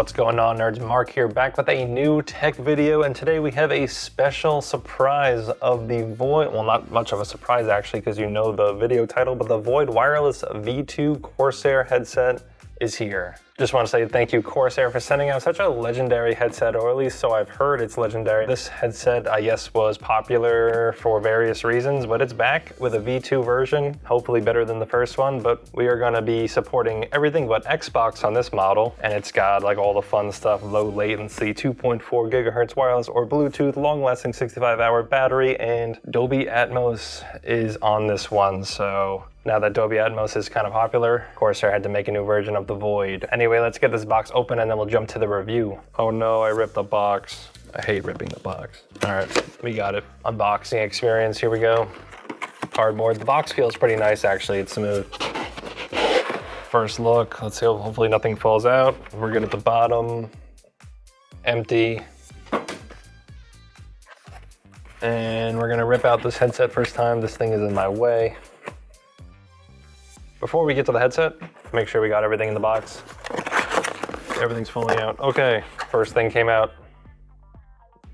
What's going on, nerds? Mark here, back with a new tech video, and today we have a special surprise of the Void, well, not much of a surprise actually, because you know the video title, but the Void Wireless V2 Corsair headset is here. Just want to say thank you, Corsair, for sending out such a legendary headset, or at least so I've heard it's legendary. This headset, I guess, was popular for various reasons, but it's back with a V2 version, hopefully better than the first one, but we are going to be supporting everything but Xbox on this model, and it's got like all the fun stuff, low latency, 2.4 gigahertz wireless or Bluetooth, long-lasting 65-hour battery, and Dolby Atmos is on this one, so now that Dolby Atmos is kind of popular, Corsair had to make a new version of the Void. Anyway, let's get this box open and then we'll jump to the review. Oh no, I ripped the box. I hate ripping the box. All right, we got it. Unboxing experience, here we go. Cardboard. The box feels pretty nice actually, it's smooth. First look, let's see, hopefully nothing falls out. We're good at the bottom. Empty. And we're gonna rip out this headset first time. This thing is in my way. Before we get to the headset, make sure we got everything in the box. Everything's fully out. Okay, first thing came out.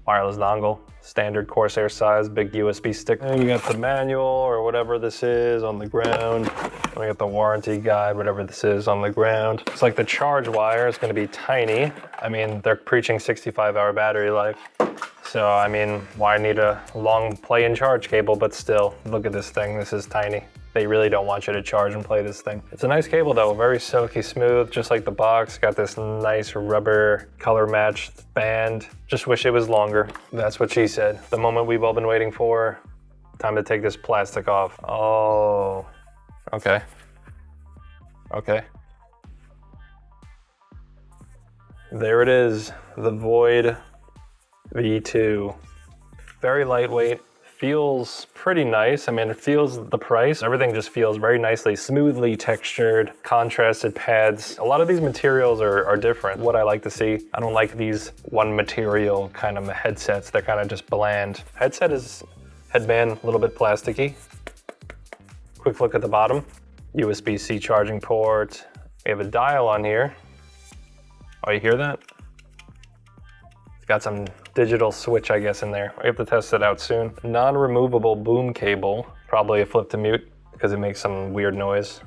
Wireless dongle, standard Corsair size, big USB stick. And you got the manual or whatever this is on the ground. We got the warranty guide, whatever this is on the ground. It's like the charge wire is gonna be tiny. I mean, they're preaching 65-hour battery life. So, I mean, why need a long play and charge cable, but still, look at this thing, this is tiny. They really don't want you to charge and play this thing. It's a nice cable though, very silky smooth, just like the box. Got this nice rubber color matched band. Just wish it was longer. That's what she said. The moment we've all been waiting for. Time to take this plastic off. Oh, okay. Okay. There it is, the Void V2. Very lightweight. Feels pretty nice. I mean, it feels the price. Everything just feels very nicely, smoothly textured, contrasted pads. A lot of these materials are different. What I like to see, I don't like these one material kind of headsets. They're kind of just bland. Headband, a little bit plasticky. Quick look at the bottom. USB-C charging port. We have a dial on here. Oh, you hear that? It's got some digital switch, I guess, in there. We have to test it out soon. Non-removable boom cable. Probably a flip to mute because it makes some weird noise.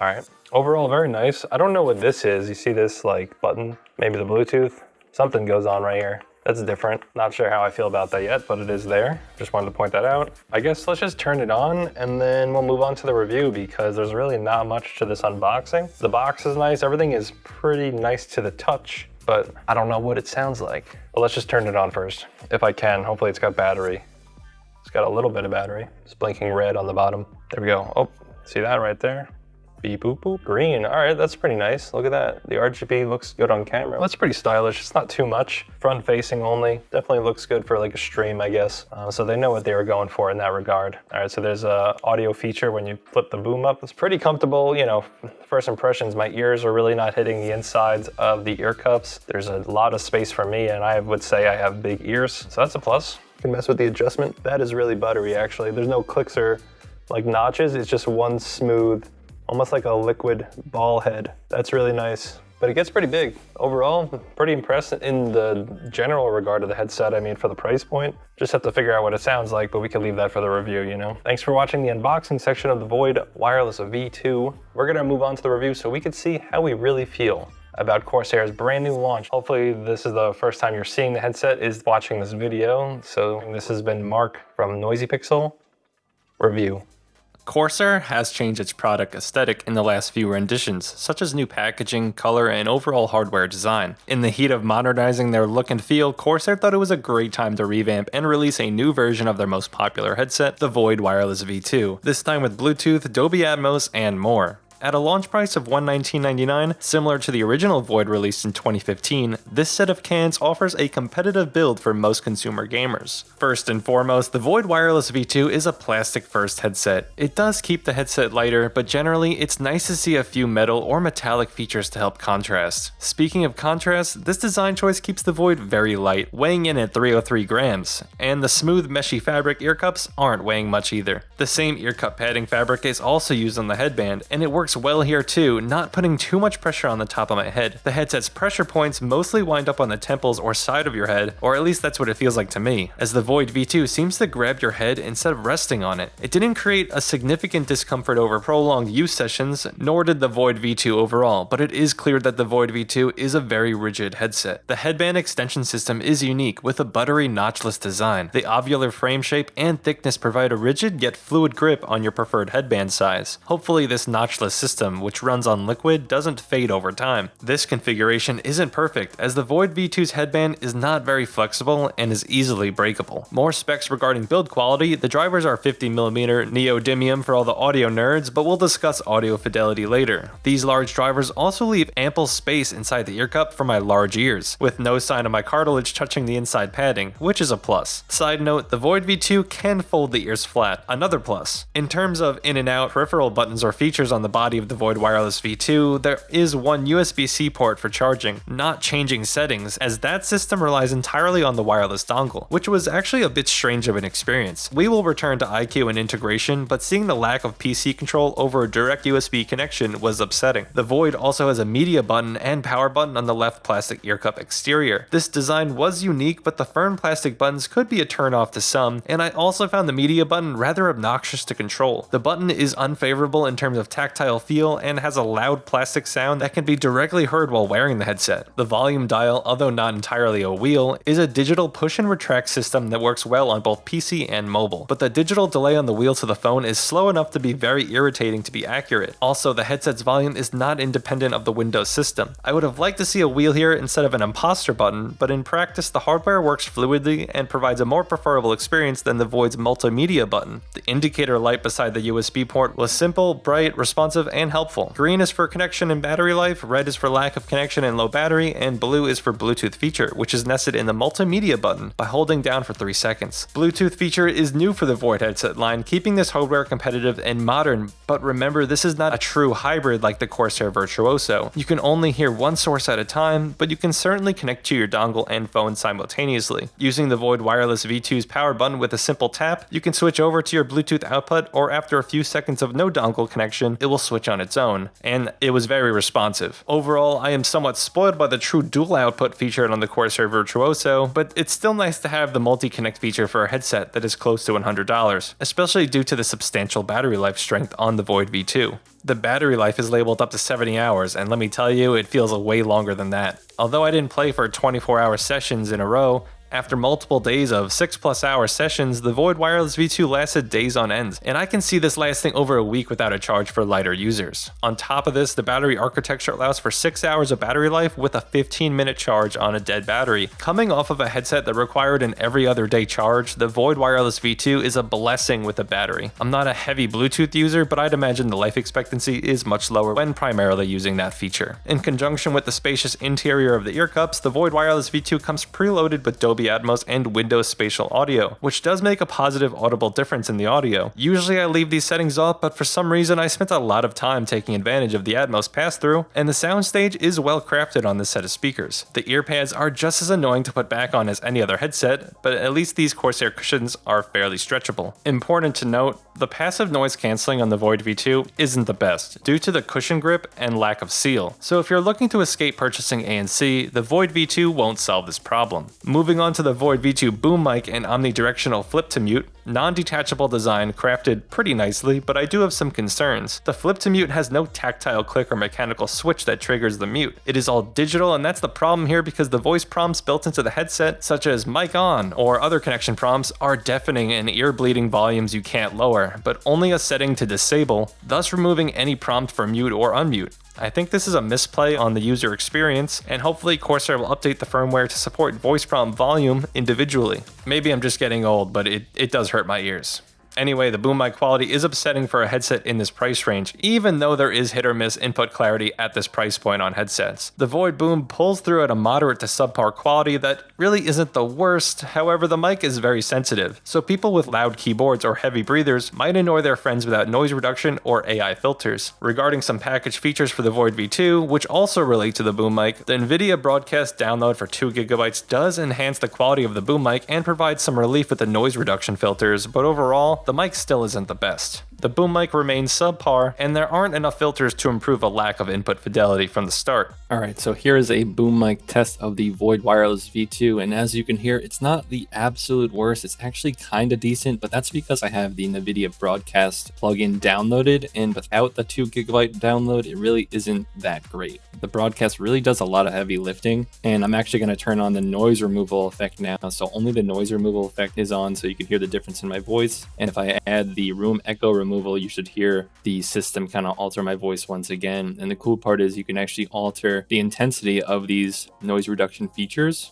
All right, overall very nice. I don't know what this is. You see this like button, maybe the Bluetooth? Something goes on right here. That's different. Not sure how I feel about that yet, but it is there. Just wanted to point that out. I guess let's just turn it on and then we'll move on to the review because there's really not much to this unboxing. The box is nice. Everything is pretty nice to the touch, but I don't know what it sounds like. But let's just turn it on first, if I can. Hopefully it's got battery. It's got a little bit of battery. It's blinking red on the bottom. There we go. Oh, see that right there? Beep, boop, boop. Green. All right, that's pretty nice. Look at that. The RGB looks good on camera. That's pretty stylish. It's not too much. Front facing only. Definitely looks good for like a stream, I guess. So they know what they were going for in that regard. All right, so there's a audio feature when you flip the boom up. It's pretty comfortable. You know, first impressions, my ears are really not hitting the insides of the ear cups. There's a lot of space for me, and I would say I have big ears. So that's a plus. You can mess with the adjustment. That is really buttery, actually. There's no clicks or like notches. It's just one smooth, almost like a liquid ball head. That's really nice, but it gets pretty big. Overall, pretty impressed in the general regard of the headset. I mean, for the price point, just have to figure out what it sounds like, but we can leave that for the review, you know? Thanks for watching the unboxing section of the Void Wireless V2. We're gonna move on to the review so we can see how we really feel about Corsair's brand new launch. Hopefully this is the first time you're seeing the headset is watching this video. So this has been Mark from Noisy Pixel Review. Corsair has changed its product aesthetic in the last few renditions, such as new packaging, color, and overall hardware design. In the heat of modernizing their look and feel, Corsair thought it was a great time to revamp and release a new version of their most popular headset, the Void Wireless V2, this time with Bluetooth, Dolby Atmos, and more. At a launch price of $119.99, similar to the original Void released in 2015, this set of cans offers a competitive build for most consumer gamers. First and foremost, the Void Wireless V2 is a plastic-first headset. It does keep the headset lighter, but generally, it's nice to see a few metal or metallic features to help contrast. Speaking of contrast, this design choice keeps the Void very light, weighing in at 303 grams, and the smooth meshy fabric ear cups aren't weighing much either. The same ear cup padding fabric is also used on the headband, and it works works well here too, not putting too much pressure on the top of my head. The headset's pressure points mostly wind up on the temples or side of your head, or at least that's what it feels like to me, as the Void V2 seems to grab your head instead of resting on it. It didn't create a significant discomfort over prolonged use sessions, nor did the Void V2 overall, but it is clear that the Void V2 is a very rigid headset. The headband extension system is unique with a buttery notchless design. The ovular frame shape and thickness provide a rigid yet fluid grip on your preferred headband size. Hopefully this notchless system, which runs on liquid, doesn't fade over time. This configuration isn't perfect, as the Void V2's headband is not very flexible and is easily breakable. More specs regarding build quality: the drivers are 50mm neodymium for all the audio nerds, but we'll discuss audio fidelity later. These large drivers also leave ample space inside the ear cup for my large ears, with no sign of my cartilage touching the inside padding, which is a plus. Side note, the Void V2 can fold the ears flat, another plus. In terms of in and out peripheral buttons or features on the body of the Void Wireless V2, there is one USB-C port for charging, not changing settings, as that system relies entirely on the wireless dongle, which was actually a bit strange of an experience. We will return to ICUE and integration, but seeing the lack of PC control over a direct USB connection was upsetting. The Void also has a media button and power button on the left plastic ear cup exterior. This design was unique, but the firm plastic buttons could be a turn-off to some, and I also found the media button rather obnoxious to control. The button is unfavorable in terms of tactile feel and has a loud plastic sound that can be directly heard while wearing the headset. The volume dial, although not entirely a wheel, is a digital push and retract system that works well on both PC and mobile, but the digital delay on the wheel to the phone is slow enough to be very irritating to be accurate. Also, the headset's volume is not independent of the Windows system. I would have liked to see a wheel here instead of an imposter button, but in practice the hardware works fluidly and provides a more preferable experience than the Void's multimedia button. The indicator light beside the USB port was simple, bright, responsive, and helpful. Green is for connection and battery life, red is for lack of connection and low battery, and blue is for Bluetooth feature, which is nested in the multimedia button by holding down for 3 seconds. Bluetooth feature is new for the Void headset line, keeping this hardware competitive and modern, but remember, this is not a true hybrid like the Corsair Virtuoso. You can only hear one source at a time, but you can certainly connect to your dongle and phone simultaneously. Using the Void Wireless V2's power button with a simple tap, you can switch over to your Bluetooth output, or after a few seconds of no dongle connection, it will switch on its own, and it was very responsive. Overall, I am somewhat spoiled by the true dual output featured on the Corsair Virtuoso, but it's still nice to have the multi-connect feature for a headset that is close to $100, especially due to the substantial battery life strength on the Void V2. The battery life is labeled up to 70 hours, and let me tell you, it feels way longer than that. Although I didn't play for 24-hour sessions in a row, after multiple days of 6+ hour sessions, the Void Wireless V2 lasted days on end, and I can see this lasting over a week without a charge for lighter users. On top of this, the battery architecture allows for 6 hours of battery life with a 15-minute charge on a dead battery. Coming off of a headset that required an every other day charge, the Void Wireless V2 is a blessing with a battery. I'm not a heavy Bluetooth user, but I'd imagine the life expectancy is much lower when primarily using that feature. In conjunction with the spacious interior of the ear cups, the Void Wireless V2 comes preloaded with Dolby Atmos and Windows Spatial Audio, which does make a positive audible difference in the audio. Usually I leave these settings off, but for some reason I spent a lot of time taking advantage of the Atmos pass-through, and the soundstage is well crafted on this set of speakers. The ear pads are just as annoying to put back on as any other headset, but at least these Corsair cushions are fairly stretchable. Important to note, the passive noise cancelling on the Void V2 isn't the best, due to the cushion grip and lack of seal, so if you're looking to escape purchasing ANC, the Void V2 won't solve this problem. Moving on to the Void V2 boom mic and omnidirectional flip to mute, non-detachable design crafted pretty nicely, but I do have some concerns. The flip to mute has no tactile click or mechanical switch that triggers the mute. It is all digital, and that's the problem here because the voice prompts built into the headset, such as mic on or other connection prompts, are deafening and ear-bleeding volumes you can't lower, but only a setting to disable, thus removing any prompt for mute or unmute. I think this is a misplay on the user experience, and hopefully Corsair will update the firmware to support voice prompt volume individually. Maybe I'm just getting old, but it does hurt my ears. Anyway, the boom mic quality is upsetting for a headset in this price range, even though there is hit or miss input clarity at this price point on headsets. The Void Boom pulls through at a moderate to subpar quality that really isn't the worst, however the mic is very sensitive, so people with loud keyboards or heavy breathers might annoy their friends without noise reduction or AI filters. Regarding some package features for the Void V2, which also relate to the boom mic, the NVIDIA broadcast download for 2GB does enhance the quality of the boom mic and provides some relief with the noise reduction filters, but overall, the mic still isn't the best. The boom mic remains subpar, and there aren't enough filters to improve a lack of input fidelity from the start. Alright, so here is a boom mic test of the Void Wireless V2, and as you can hear, it's not the absolute worst. It's actually kinda decent, but that's because I have the NVIDIA Broadcast plugin downloaded, and without the 2GB download, it really isn't that great. The Broadcast really does a lot of heavy lifting, and I'm actually going to turn on the noise removal effect now, so only the noise removal effect is on so you can hear the difference in my voice. And if I add the room echo removal, you should hear the system kind of alter my voice once again. And the cool part is you can actually alter the intensity of these noise reduction features,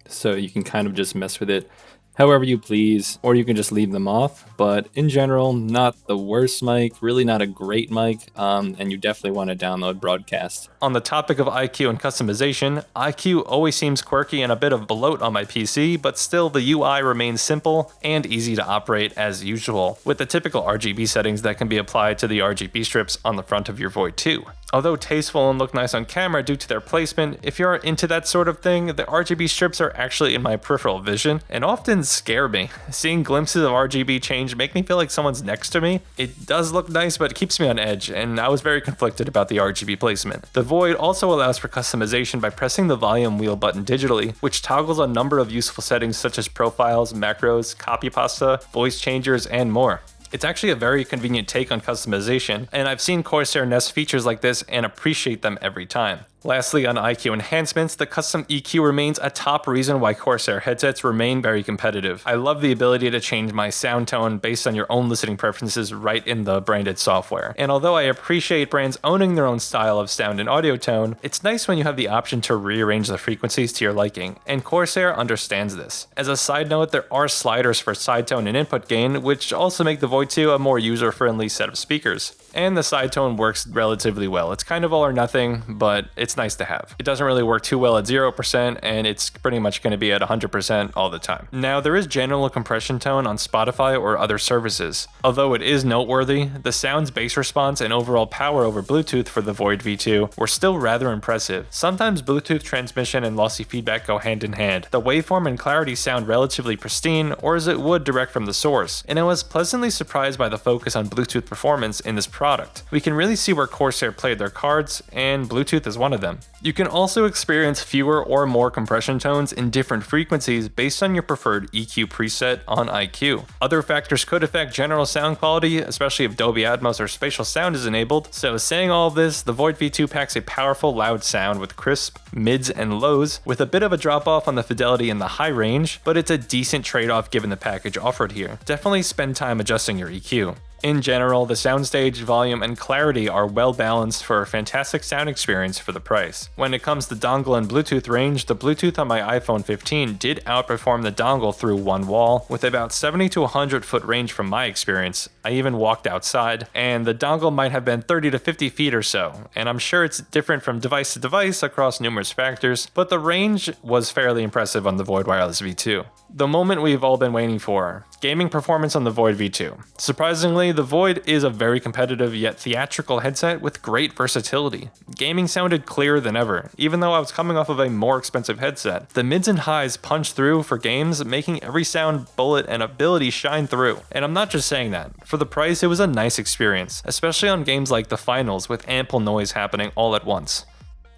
so you can kind of just mess with it however you please, or you can just leave them off. But in general, not the worst mic, really not a great mic, and you definitely want to download Broadcast. On the topic of ICUE and customization, ICUE always seems quirky and a bit of bloat on my PC, but still the UI remains simple and easy to operate as usual, with the typical RGB settings that can be applied to the RGB strips on the front of your Void 2. Although tasteful and look nice on camera due to their placement, if you're into that sort of thing, the RGB strips are actually in my peripheral vision and often scare me. Seeing glimpses of RGB change make me feel like someone's next to me. It does look nice, but it keeps me on edge, and I was very conflicted about the RGB placement. The Void also allows for customization by pressing the volume wheel button digitally, which toggles a number of useful settings such as profiles, macros, copy pasta, voice changers, and more. It's actually a very convenient take on customization, and I've seen Corsair nest features like this and appreciate them every time. Lastly, on ICUE enhancements, the custom EQ remains a top reason why Corsair headsets remain very competitive. I love the ability to change my sound tone based on your own listening preferences right in the branded software. And although I appreciate brands owning their own style of sound and audio tone, it's nice when you have the option to rearrange the frequencies to your liking, and Corsair understands this. As a side note, there are sliders for side tone and input gain, which also make the Void 2 a more user-friendly set of speakers. And the side tone works relatively well. It's kind of all or nothing, but it's nice to have. It doesn't really work too well at 0%, and it's pretty much going to be at 100% all the time. Now, there is general compression tone on Spotify or other services. Although it is noteworthy, the sound's bass response and overall power over Bluetooth for the Void V2 were still rather impressive. Sometimes Bluetooth transmission and lossy feedback go hand in hand. The waveform and clarity sound relatively pristine, or as it would direct from the source, and I was pleasantly surprised by the focus on Bluetooth performance in this product. We can really see where Corsair played their cards, and Bluetooth is one of them. You can also experience fewer or more compression tones in different frequencies based on your preferred EQ preset on ICUE. Other factors could affect general sound quality, especially if Dolby Atmos or spatial sound is enabled. So saying all of this, the Void V2 packs a powerful loud sound with crisp mids and lows, with a bit of a drop off on the fidelity in the high range, but it's a decent trade-off given the package offered here. Definitely spend time adjusting your EQ. In general, the soundstage, volume, and clarity are well balanced for a fantastic sound experience for the price. When it comes to dongle and Bluetooth range, the Bluetooth on my iPhone 15 did outperform the dongle through one wall, with about 70 to 100 foot range from my experience. I even walked outside, and the dongle might have been 30 to 50 feet or so, and I'm sure it's different from device to device across numerous factors, but the range was fairly impressive on the Void Wireless V2. The moment we've all been waiting for, gaming performance on the Void V2. Surprisingly, the Void is a very competitive yet theatrical headset with great versatility. Gaming sounded clearer than ever, even though I was coming off of a more expensive headset. The mids and highs punch through for games, making every sound bullet and ability shine through. And I'm not just saying that. For the price, it was a nice experience, especially on games like the finals with ample noise happening all at once.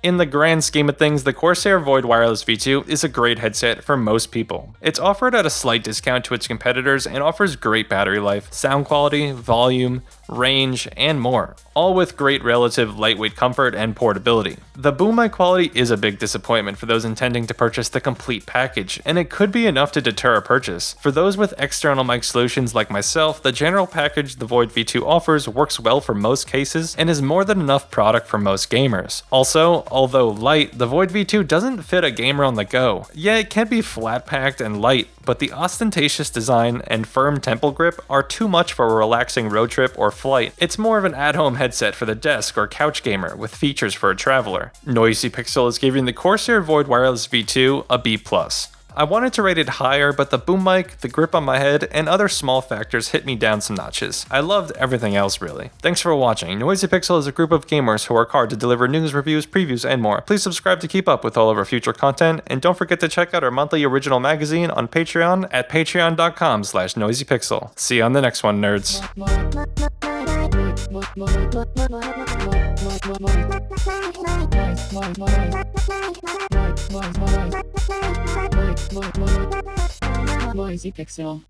In the grand scheme of things, the Corsair Void Wireless V2 is a great headset for most people. It's offered at a slight discount to its competitors and offers great battery life, sound quality, volume, range, and more, all with great relative lightweight comfort and portability. The boom mic quality is a big disappointment for those intending to purchase the complete package, and it could be enough to deter a purchase. For those with external mic solutions like myself, the general package the Void V2 offers works well for most cases and is more than enough product for most gamers. Also, although light, the Void V2 doesn't fit a gamer on the go. Yeah, it can be flat-packed and light, but the ostentatious design and firm temple grip are too much for a relaxing road trip or flight. It's more of an at-home headset for the desk or couch gamer with features for a traveler. Noisy Pixel is giving the Corsair Void Wireless V2 a B+. I wanted to rate it higher, but the boom mic, the grip on my head, and other small factors hit me down some notches. I loved everything else really. Thanks for watching. Noisy Pixel is a group of gamers who work hard to deliver news, reviews, previews, and more. Please subscribe to keep up with all of our future content, and don't forget to check out our monthly original magazine on Patreon at patreon.com/noisypixel. See you on the next one, nerds. Noisy Pixel.